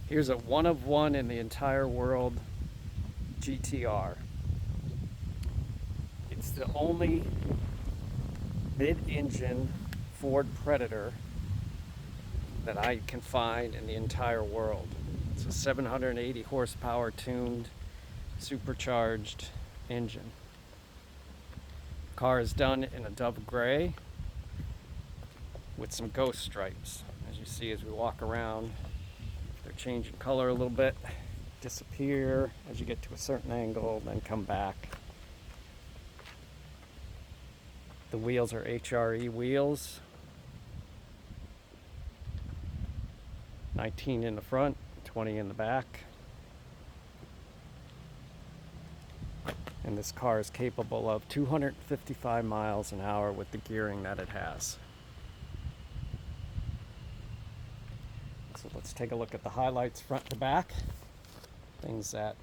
Here's a one of one in the entire world GTR. It's the only mid-engine Ford Predator that I can find in the entire world. It's a 780 horsepower tuned, supercharged engine. The car is done in a dove gray with some ghost stripes. As you see as we walk around, they're changing color a little bit, disappear as you get to a certain angle, then come back. The wheels are HRE wheels, 19 in the front, 20 in the back. And this car is capable of 255 miles an hour with the gearing that it has. So let's take a look at the highlights front to back. Things that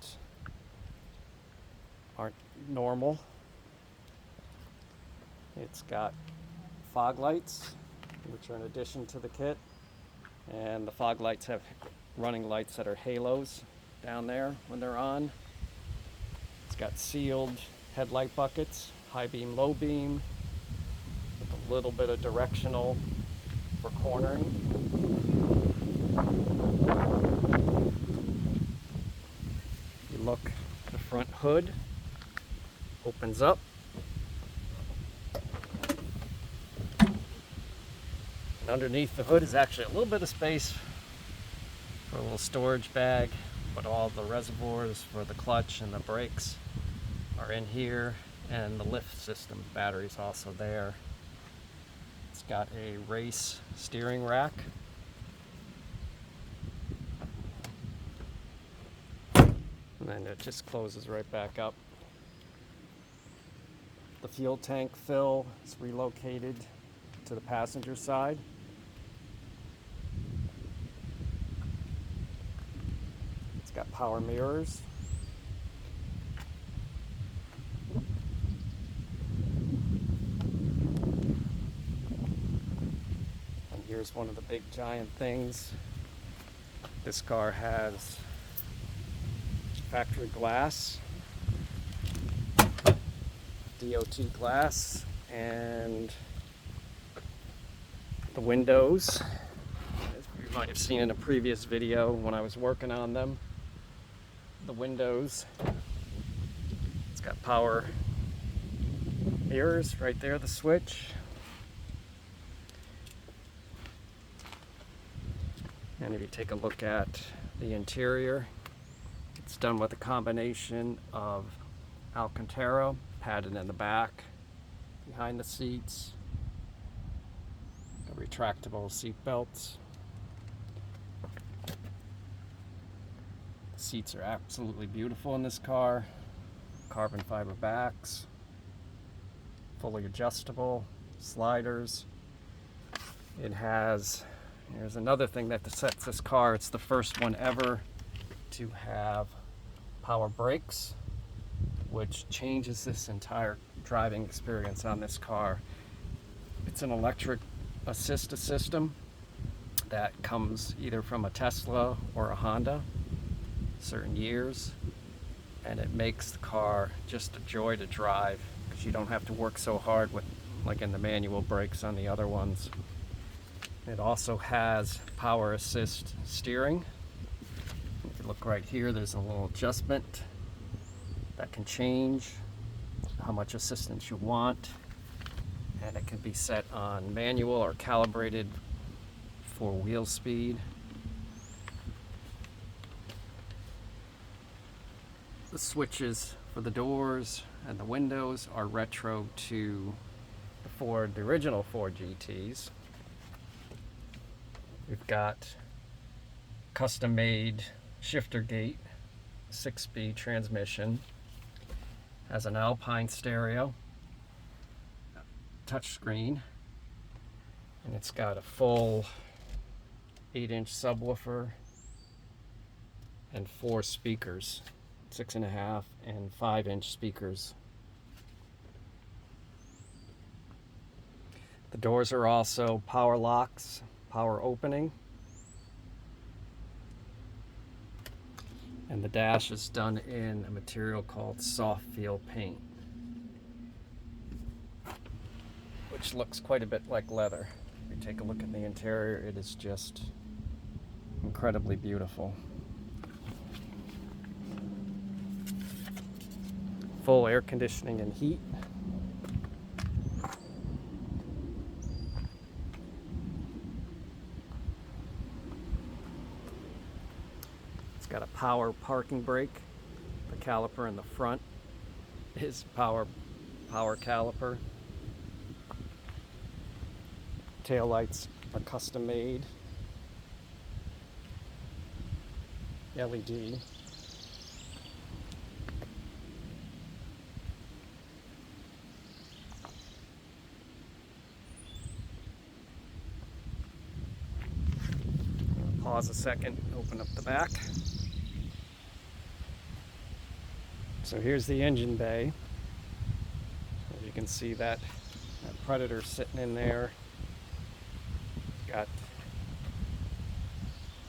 aren't normal. It's got fog lights, which are an addition to the kit. And the fog lights have running lights that are halos down there when they're on. It's got sealed headlight buckets, high beam, low beam, with a little bit of directional for cornering. You look, the front hood opens up. And underneath the hood is actually a little bit of space for a little storage bag, but all the reservoirs for the clutch and the brakes are in here, and the lift system battery's also there. It's got a race steering rack. And then it just closes right back up. The fuel tank fill is relocated to the passenger side. It's got power mirrors. And here's one of the big giant things. This car has factory glass, DOT glass, and the windows, as you might have seen in a previous video when I was working on them, the windows, it's got power mirrors right there, the switch. And if you take a look at the interior, it's done with a combination of Alcantara, padded in the back, behind the seats, retractable seat belts. The seats are absolutely beautiful in this car. Carbon fiber backs, fully adjustable, sliders. It has, here's another thing that sets this car, it's the first one ever to have power brakes, which changes this entire driving experience on this car. It's an electric assist system that comes either from a Tesla or a Honda, certain years, and it makes the car just a joy to drive because you don't have to work so hard with, like in the manual brakes on the other ones. It also has power assist steering. If you look right here, there's a little adjustment that can change how much assistance you want, and it can be set on manual or calibrated for wheel speed. The switches for the doors and the windows are retro to the original Ford GTs. We've got custom made shifter gate, 6-speed transmission, has an Alpine stereo, touchscreen, and it's got a full 8-inch subwoofer and 4 speakers, 6.5 and 5-inch speakers. The doors are also power locks, power opening. And the dash is done in a material called soft feel paint, which looks quite a bit like leather. If you take a look at the interior, it is just incredibly beautiful. Full air conditioning and heat. It's got a power parking brake. The caliper in the front is power caliper. Taillights are custom made. LED. Pause a second, open up the back. So here's the engine bay. As you can see that Predator sitting in there. Got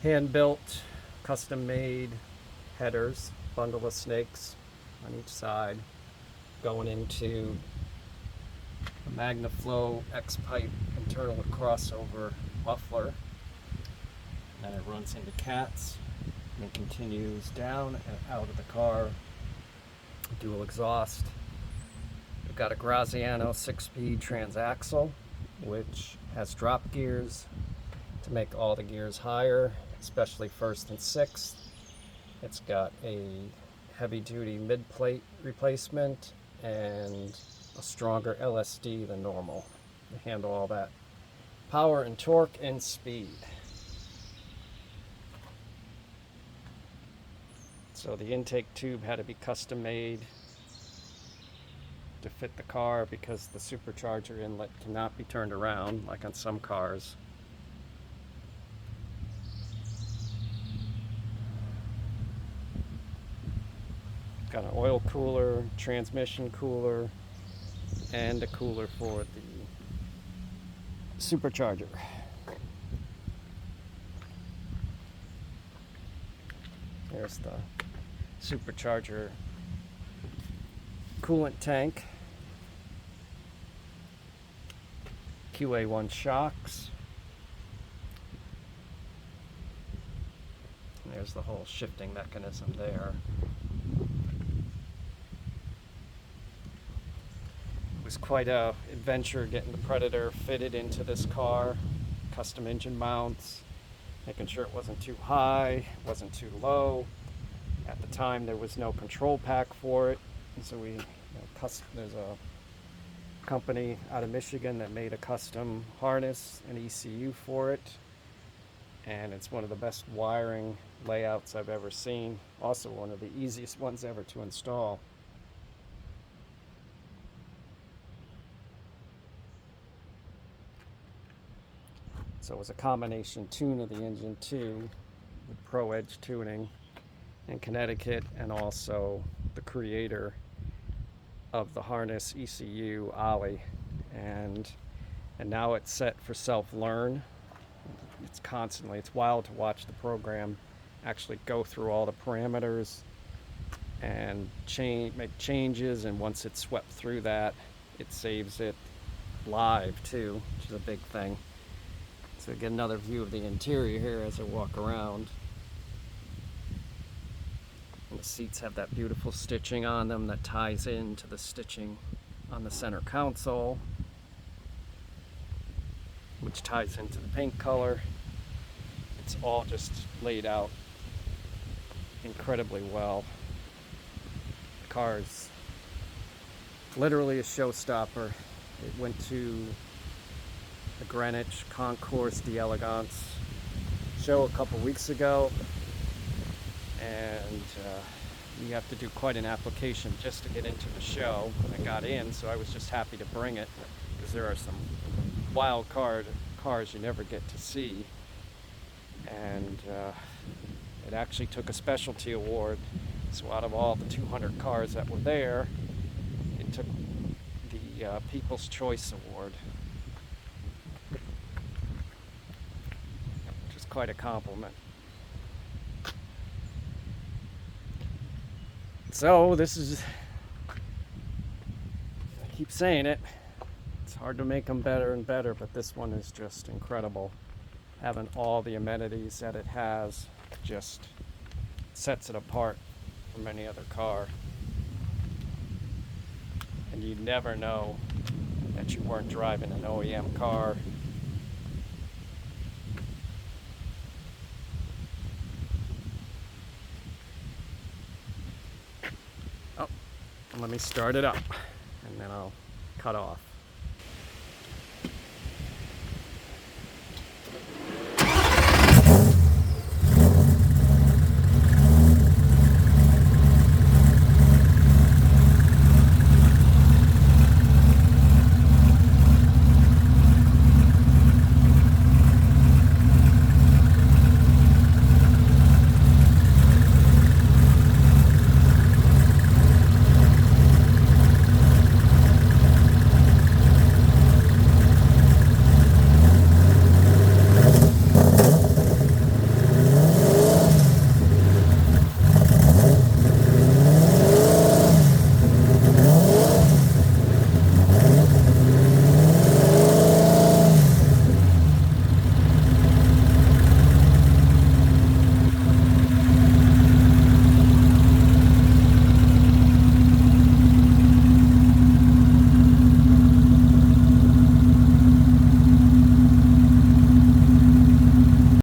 hand-built, custom-made headers, bundle of snakes on each side, going into a MagnaFlow X-pipe internal crossover muffler. And then it runs into cats and continues down and out of the car. Dual exhaust. We've got a Graziano 6-speed transaxle, which has drop gears to make all the gears higher, especially first and sixth. It's got a heavy-duty mid-plate replacement and a stronger LSD than normal to handle all that power and torque and speed. So the intake tube had to be custom made to fit the car because the supercharger inlet cannot be turned around like on some cars. Got an oil cooler, transmission cooler, and a cooler for the supercharger. There's the supercharger coolant tank. QA1 shocks. And there's the whole shifting mechanism there. It was quite a adventure getting the Predator fitted into this car. Custom engine mounts, making sure it wasn't too high, wasn't too low. At the time there was no control pack for it, and so there's a company out of Michigan that made a custom harness and ECU for it, and it's one of the best wiring layouts I've ever seen. Also one of the easiest ones ever to install. So it was a combination tune of the engine too, with Pro Edge tuning in Connecticut, and also the creator of the harness ECU, Ollie, and now it's set for self-learn. It's wild to watch the program actually go through all the parameters and make changes, and once it's swept through that, it saves it live too, which is a big thing. So get another view of the interior here as I walk around. And the seats have that beautiful stitching on them that ties into the stitching on the center console, which ties into the paint color. It's all just laid out incredibly well. The car is literally a showstopper. It went to the Greenwich Concours d'Elegance show a couple weeks ago, and you have to do quite an application just to get into the show. I got in, so I was just happy to bring it, because there are some wild cars you never get to see. And it actually took a specialty award. So out of all the 200 cars that were there, it took the People's Choice Award, which is quite a compliment. So this is, I keep saying it, it's hard to make them better and better, but this one is just incredible. Having all the amenities that it has just sets it apart from any other car. And you never know that you weren't driving an OEM car. Oh, let me start it up and then I'll cut off.